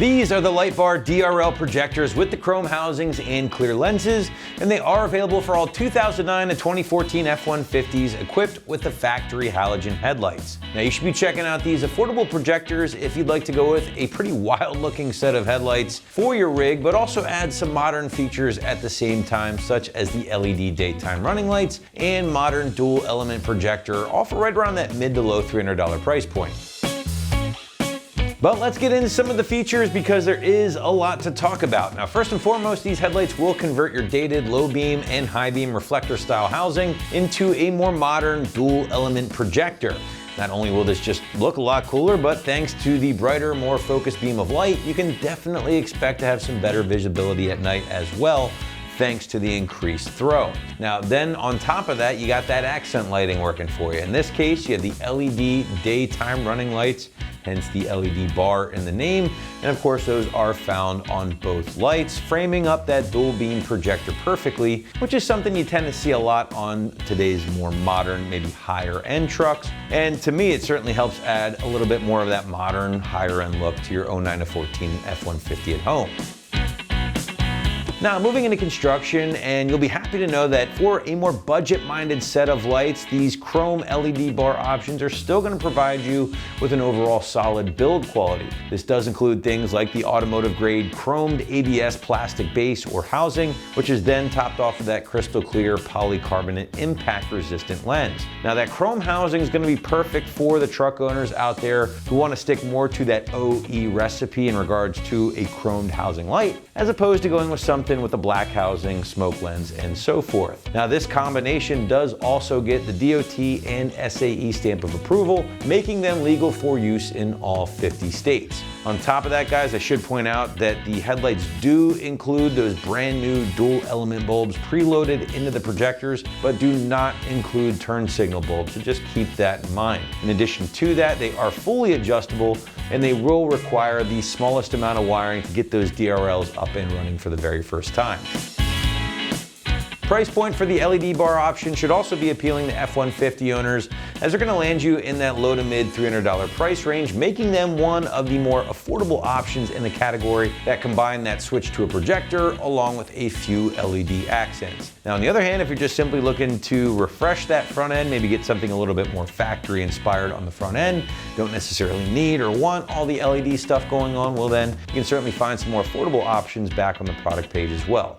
These are the LightBar DRL projectors with the chrome housings and clear lenses, and they are available for all 2009 to 2014 F-150s equipped with the factory halogen headlights. Now you should be checking out these affordable projectors if you'd like to go with a pretty wild looking set of headlights for your rig, but also add some modern features at the same time, such as the LED daytime running lights and modern dual element projector, all for right around that mid to low $300 price point. But let's get into some of the features because there is a lot to talk about. Now, first and foremost, these headlights will convert your dated low beam and high beam reflector style housing into a more modern dual element projector. Not only will this just look a lot cooler, but thanks to the brighter, more focused beam of light, you can definitely expect to have some better visibility at night as well, thanks to the increased throw. Now then on top of that, you got that accent lighting working for you. In this case, you have the LED daytime running lights, hence the LED bar in the name. And of course, those are found on both lights, framing up that dual beam projector perfectly, which is something you tend to see a lot on today's more modern, maybe higher end trucks. And to me, it certainly helps add a little bit more of that modern, higher end look to your 09 to 14 F-150 at home. Now, moving into construction, and you'll be happy to know that for a more budget-minded set of lights, these chrome LED bar options are still going to provide you with an overall solid build quality. This does include things like the automotive-grade chromed ABS plastic base or housing, which is then topped off of that crystal clear polycarbonate impact-resistant lens. Now, that chrome housing is going to be perfect for the truck owners out there who want to stick more to that OE recipe in regards to a chromed housing light, as opposed to going with something with a black housing, smoke lens, and so forth. Now this combination does also get the DOT and SAE stamp of approval, making them legal for use in all 50 states. On top of that, guys, I should point out that the headlights do include those brand new dual element bulbs preloaded into the projectors, but do not include turn signal bulbs, so just keep that in mind. In addition to that, they are fully adjustable and they will require the smallest amount of wiring to get those DRLs up and running for the very first time. Price point for the LED bar option should also be appealing to F-150 owners, as they're going to land you in that low to mid $300 price range, making them one of the more affordable options in the category that combine that switch to a projector along with a few LED accents. Now on the other hand, if you're just simply looking to refresh that front end, maybe get something a little bit more factory inspired on the front end, don't necessarily need or want all the LED stuff going on, well then you can certainly find some more affordable options back on the product page as well.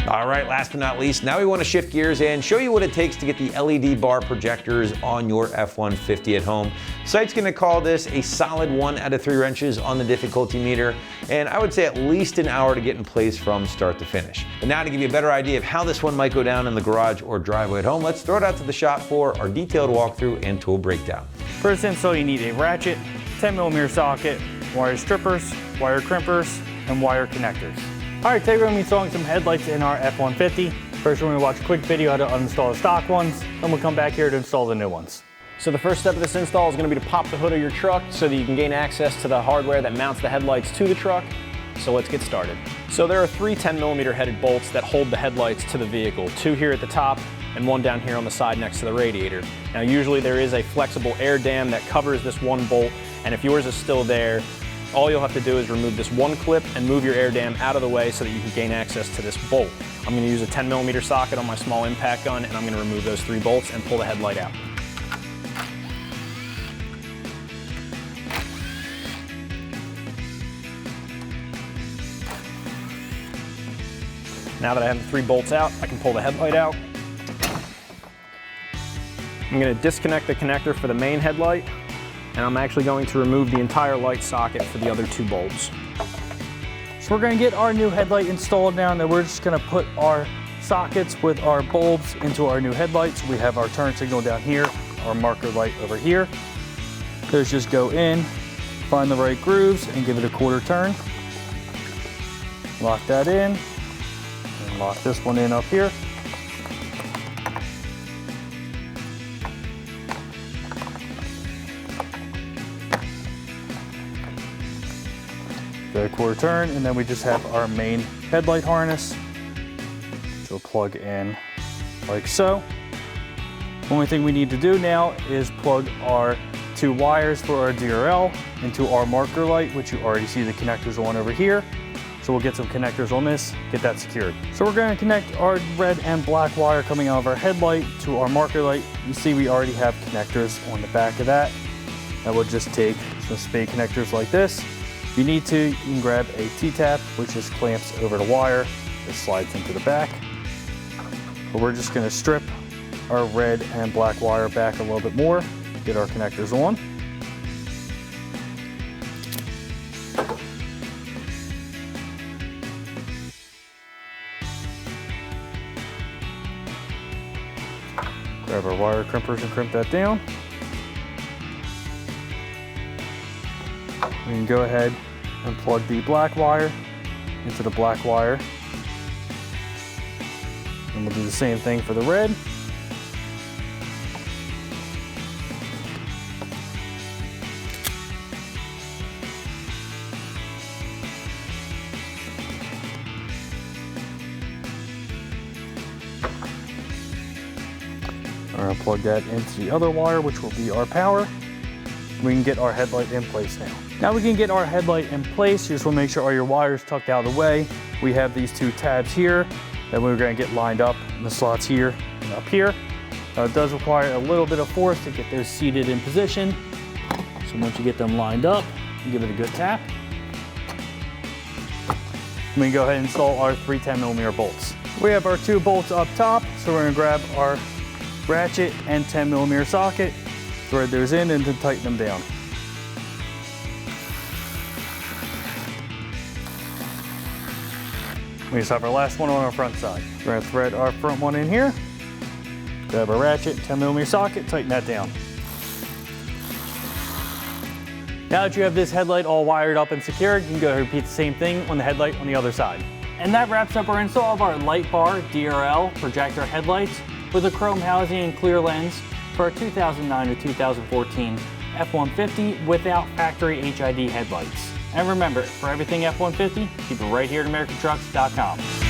All right, last but not least, now we want to shift gears and show you what it takes to get the LED bar projectors on your F-150 at home. Site's going to call this a solid 1 out of 3 wrenches on the difficulty meter, and I would say at least an hour to get in place from start to finish. But now to give you a better idea of how this one might go down in the garage or driveway at home, let's throw it out to the shop for our detailed walkthrough and tool breakdown. First install, you need a ratchet, 10mm socket, wire strippers, wire crimpers, and wire connectors. All right, today we're going to be installing some headlights in our F-150. First, we're going to watch a quick video how to uninstall the stock ones, then we'll come back here to install the new ones. So the first step of this install is going to be to pop the hood of your truck so that you can gain access to the hardware that mounts the headlights to the truck. So let's get started. So there are 3 10mm headed bolts that hold the headlights to the vehicle, 2 here at the top and 1 down here on the side next to the radiator. Now usually there is a flexible air dam that covers this one bolt, and if yours is still there, all you'll have to do is remove this one clip and move your air dam out of the way so that you can gain access to this bolt. I'm going to use a 10mm socket on my small impact gun, and I'm going to remove those 3 bolts and pull the headlight out. Now that I have the 3 bolts out, I can pull the headlight out. I'm going to disconnect the connector for the main headlight, and I'm actually going to remove the entire light socket for the other 2 bulbs. So we're going to get our new headlight installed now, and then we're just going to put our sockets with our bulbs into our new headlights. We have our turn signal down here, our marker light over here. Those just go in, find the right grooves, and give it a 1/4 turn. Lock that in, and lock this one in up here. The 1/4 turn, and then we just have our main headlight harness, which will plug in like so. Only thing we need to do now is plug our 2 wires for our DRL into our marker light, which you already see the connectors on over here. So we'll get some connectors on this, get that secured. So we're going to connect our red and black wire coming out of our headlight to our marker light. You see we already have connectors on the back of that. That will just take some spade connectors like this. If you need to, you can grab a T-tap, which just clamps over the wire. It slides into the back. But we're just going to strip our red and black wire back a little bit more, get our connectors on. Grab our wire crimpers and crimp that down. We can go ahead and plug the black wire into the black wire. And we'll do the same thing for the red. We're going to plug that into the other wire, which will be our power. We can get our headlight in place now. Now we can get our headlight in place. You just want to make sure all your wires tucked out of the way. We have these 2 tabs here that we're going to get lined up in the slots here and up here. Now it does require a little bit of force to get those seated in position. So once you get them lined up, you give it a good tap. We can go ahead and install our 3 10mm bolts. We have our 2 bolts up top, so we're going to grab our ratchet and 10mm socket, thread those in and then tighten them down. We just have our last one on our front side. We're going to thread our front one in here, grab our ratchet, 10mm socket, tighten that down. Now that you have this headlight all wired up and secured, you can go ahead and repeat the same thing on the headlight on the other side. And that wraps up our install of our Light Bar DRL projector headlights with a chrome housing and clear lens for our 2009 to 2014 F-150 without factory HID headlights. And remember, for everything F-150, keep it right here at AmericanTrucks.com.